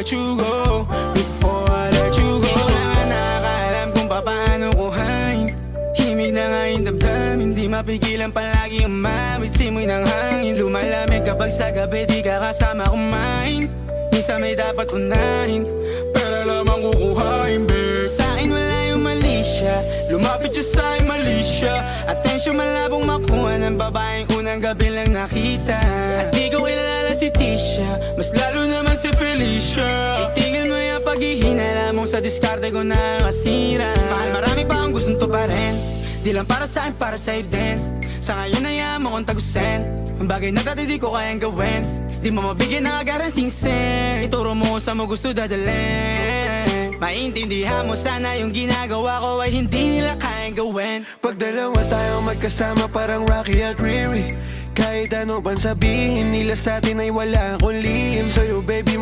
let you go, before I let you go. Di ko na nga nakakaalam kung paano kuhain. Himig na nga yung damdamin, di mapigilan palagi umawit. Simoy ng hangin, lumalamig kapag sa gabi di ka kasama kumain. Minsan may dapat unahin, pero lamang kukuhain, babe. Sa'kin wala yung mali siya, lumapit siya sa'kin mali siya. Atensyon malabong makuha ng babaeng unang gabi lang nakita. At di ko kilala si Tisha, mas lalo naman si Felicia. Itigil mo yung paghihinala mong sa diskarte ko na kasira. Mahal, marami pa ang gustong to pa rin, di lang para sa'kin, para sa'yo din. Sa ngayon hayaan mo kong tagusin ang bagay na dati di ko kayang gawin. Di mo mabigyan ng agarang singsing, ituro mo sa mo gusto dadalhin. Maintindihan mo sana yung ginagawa ko ay hindi nila kayang gawin. Pag dalawa tayo magkasama parang Rocky at Riri, kahit ano pang sabihin nila sa'tin ay wala akong lihim. Sa'yo baby